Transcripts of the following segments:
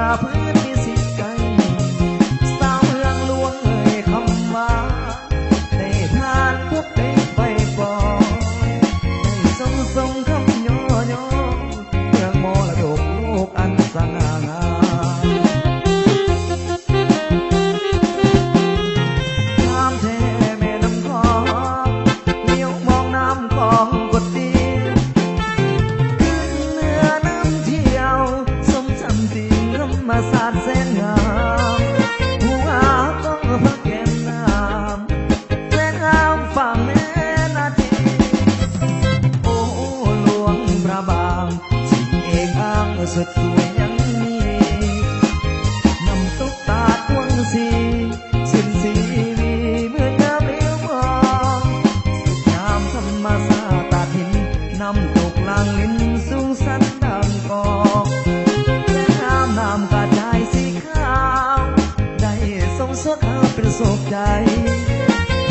าพื้นมีสิทธิ์ใจสาวเมืองหลวงเอ่ยคำว่าได้ทานพบได้ไปบ่ได้สมคำย่อย่อเมืองมรดกโลกอันสง่างามน้ำแท้แม่น้ำคองเลี้ยวมองน้ำคลองกดดีมาสาดแสนงามหัวต้องพระแก้มน้ำแสนงามฝั่งแม่นาทีโอ้หลวงพระบางสิ่งเอกอ้างสุดสวยยังมีน้ำตกตาดวงสีสินสีวีเมื่อยามเลี้ยวมองสุดงามธรรมศาสตร์ตาทินน้ำตกลางลิ้นสูงสันดังกองน้ำกระจายสีขาวได้ทรงสดหาเป็นสุขใจ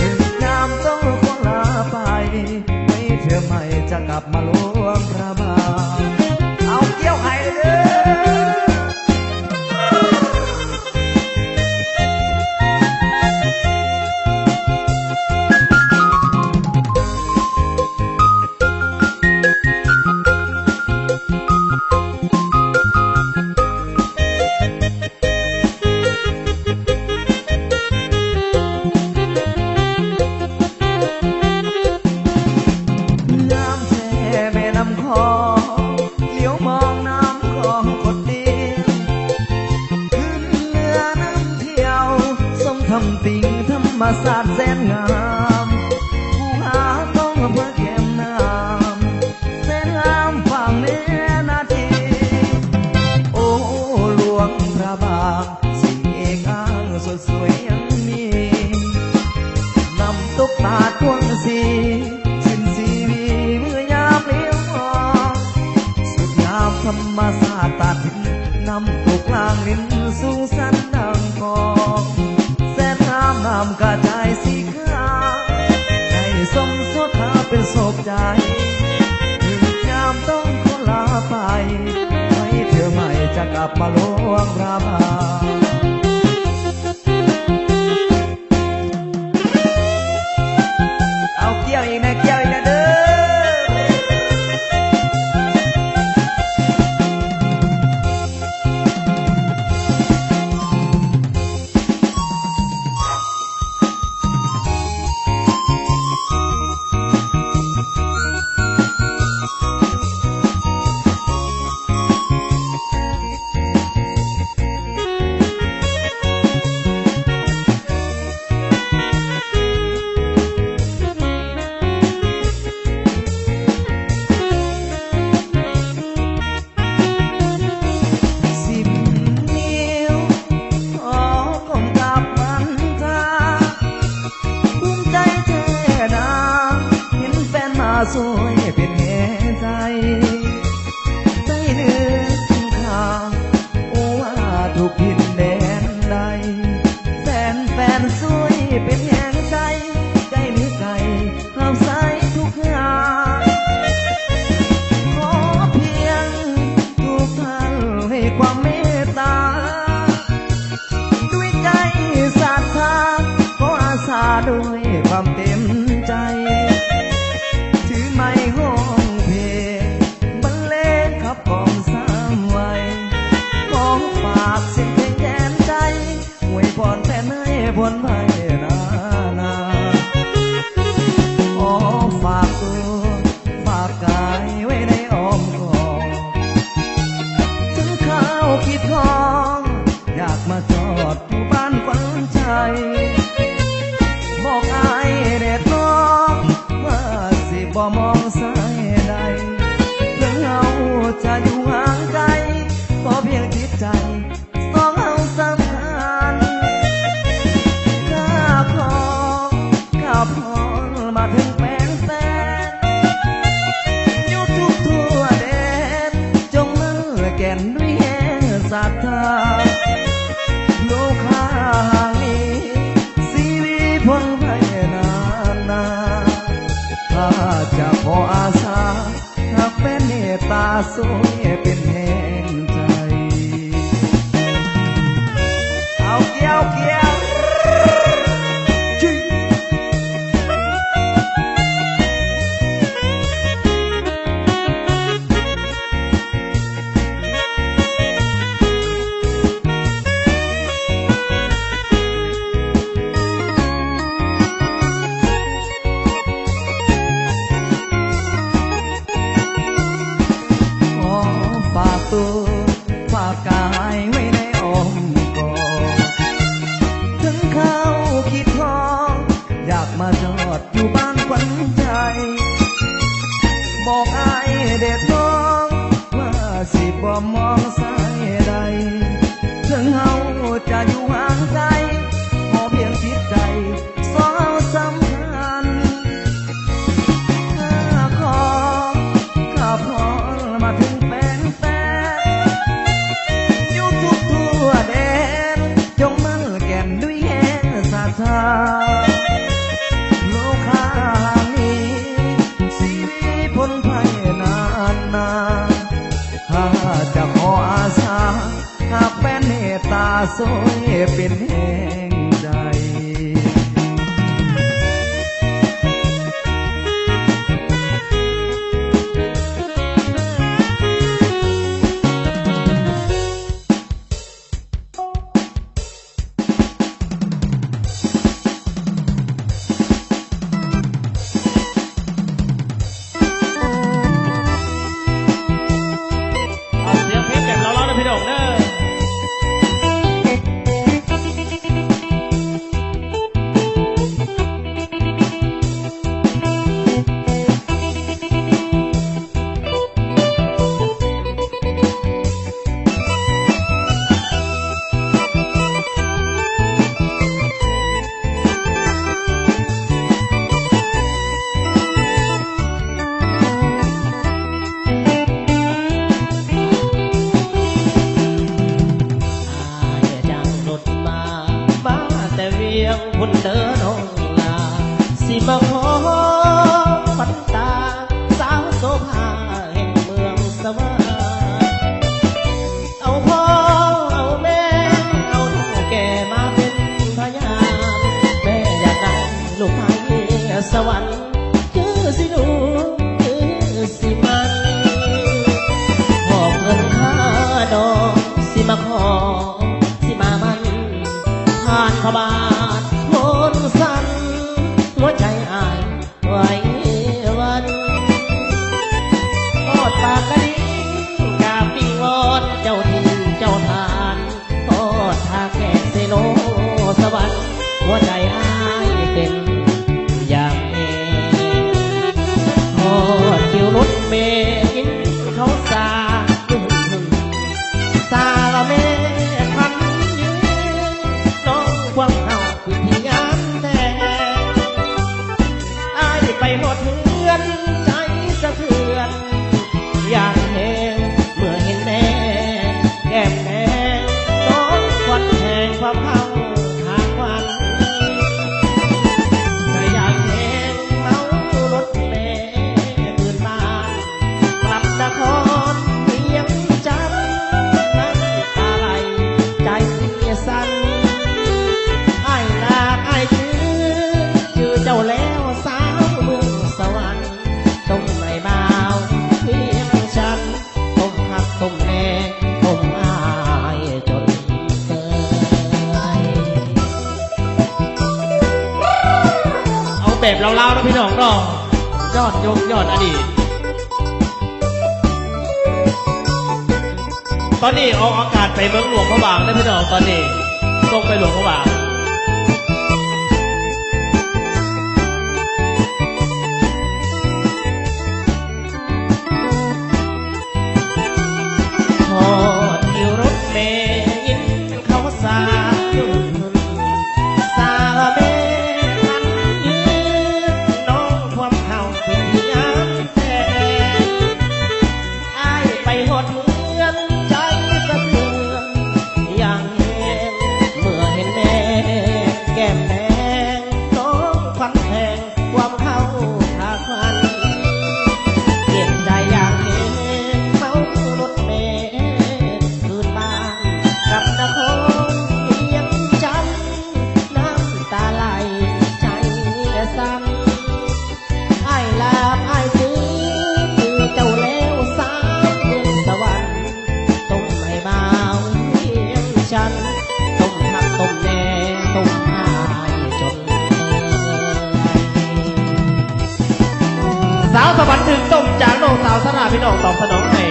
ถึงน้ำต้องขอลาไปไม่เธอไม่จะกลับมาหลวงพระบางเอาเกี่ยวไข่เลย มาสาดแสนงามผู้หาต้องเพื่อแก้มน้ำแสนงามฝั่งแม่นาทีโอ้หลวงพระบางสิ่งเอกอ้างสดสวยยังมีน้ำตกตาดวงสีสินสีวีเมื่อยามเลี้ยวมองสุดงามธรรมศาสตร์ตัดน้ำตกลางลิ้นสูงสันดังกองน้ำกระจายสีขาวให้สมสดหาเป็นโศกใจถึงยามต้องขอลาไปไม่เธอไม่จะกลับมาหลวงพระบางเอาเกี่ยวอีกนะเกี่ยวอีกนะเด้อสวยเป็นแห่ใจใจนึกข่าวโอ้ว่าทุกทินแดนใดแฟนสวยเป็นแห่ใจใจมีใจห้ามใส่ทุกอย่างขอเพียงทุกท่านให้ความเมตตาด้วยใจศรัทธาขออาสาด้วยความเต็มใจไม่ห้องเพลงบรรเลงขับกล่อมสามวัยของฝากเสียงเพลงแทนใจอวยพรแทนให้ผลภัยนาขอฝากตัวฝากกายไว้ในอ้อมกอดถึงข้าวคิดของอยากมาจอดอยู่บ้านฝันใจบอกอายเด็ดน้องว่าสิบ่มองสายใดเรื่องเราจะอยู่ห่างไกลก็เพียงจิตใจสองเราสำคัญข้าพรมาถึงแฟนอยู่ทุกทั่วแดนจงมือแก่นด้วยแห่ศรัทธาโลกข้างนี้ชีวิตพ้นภัยนาถ้าจะขออาสาหากเป็นเมตตาสวยเป็นแห่งใจ จะอยู่ห่างไกลขอเพียงจิตใจสองสำคัญข้าพอมาถึงแฟนอยู่ทุกทั่วแดนจงมั่นแก่นด้วยแห่งศรัทธาโลกานี้ชีวิตพ้นภัยนานข้าจะขออาสาหากแฟนเมตตาสวยเป็นแห่งใจ เอาเสียงเพลงแบบเราๆนะพี่น้องเด้อ จังรถมาแต่เวียงพุ่นเดินน้องลาสิมาขอฝันตาสาวโสภาแห่งเมืองสวรรค์เอาพ่อเอาแม่เอาเฒ่าแก่มาเป็นพยานแม่อยากได้ลูกไม้สวรรค์คือสิดูคือสิมันขอเงินค่าดอกสิมาขอสิมามันผ่านพบาทโคนสั่นหัวใจอายไหววันทอดปากกระดิ่งกาบปิงวอนเจ้าถิ่นเจ้าทานทอดทาแขกเซโลสวรรค์หัวใจอายเป็นอย่างนี้ทอดคิวรถเมล์กินเขาสาสาละเมพันยืนน้องควงเอาพิธีงานแต่อายไปหมดเทือนใจสะเทือนอยากเห็นเมื่อเห็นแม่แก้มแดงน้องควันแห่งความเผาทางวันแต่อยากเห็นเมารถเมล์คืนบ้านกลับนครเพียงจันทร์ ตาไหลใจเสียสั่นไอ้ลาไอ้ชื่อเจ้าแล้วสาวเมืองสวรรค์ต้มไม่เบาเพียงฉันต้มหักต้มแน่ต้มอายจนเกินเอาแบบเล่าๆนะพี่น้องน้องยอดยกยอดอดีต ตอนนี้ออกอากาศไปเมืองหลวงพระบางได้พี่น้องตอนนี้ส่งไปหลวงพระบางทอดอยู่รถเมล์ยินเขาสาจุนสาเมพันยืนน้องความเข่าพิธีงานแต่อายไปหดเมือนใจสะเทือนอย่างเห็นเมื่อเห็นแม่แก้มแดงน้องควันแทงความเข้าทาควันเก็บใจอย่างเห็นเมารถเมล์คืนบ้านกลับนครเพียงจันทร์น้ำตาไหลใจสั่นไอ้ลาบไอ้จื้อเจ้าแล้วสาวเมืองสวรรค์ต้มไม่เบาเพียงฉันต้มหักต้มแน่ต้มอายจนสาวสวรรค์ถึงต้มจากน้องสาวสนาพี่น้องตอบสนองให้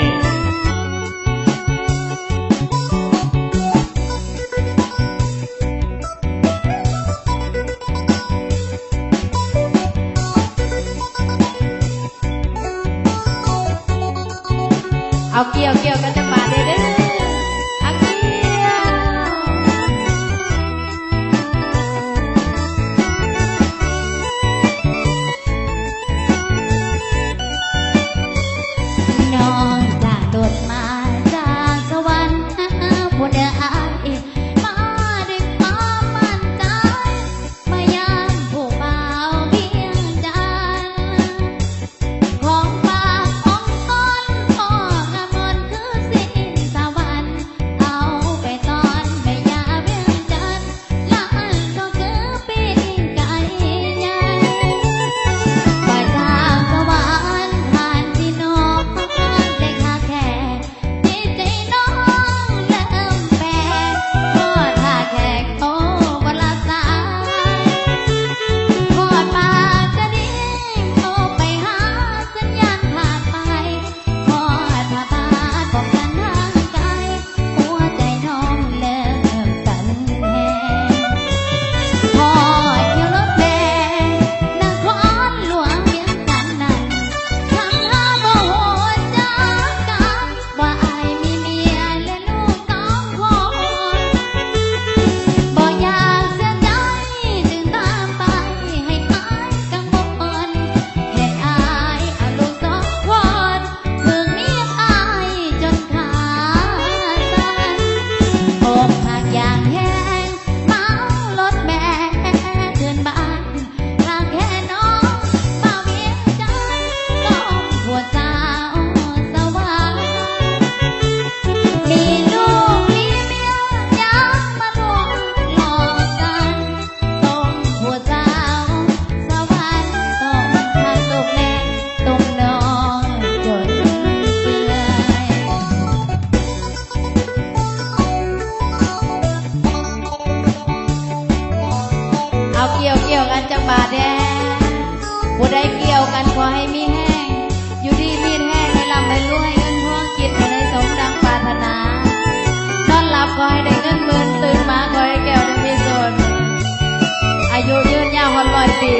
เอาเกี่ยวกันจะบาดเด้อเอาเกี่ยว เอาเกี่ยวกันจังบาดแดผู้ใดเกี่ยวกันขอให้มีแห้งอยู่ดีมีแห้งให้ลำให้รวยเงินทองกินให้ได้สมดังปรารถนานอนหลับขอให้ได้เงินหมื่นตื่นมาขอให้แก้วได้มีส่วนอายุยืนยาว100 ปี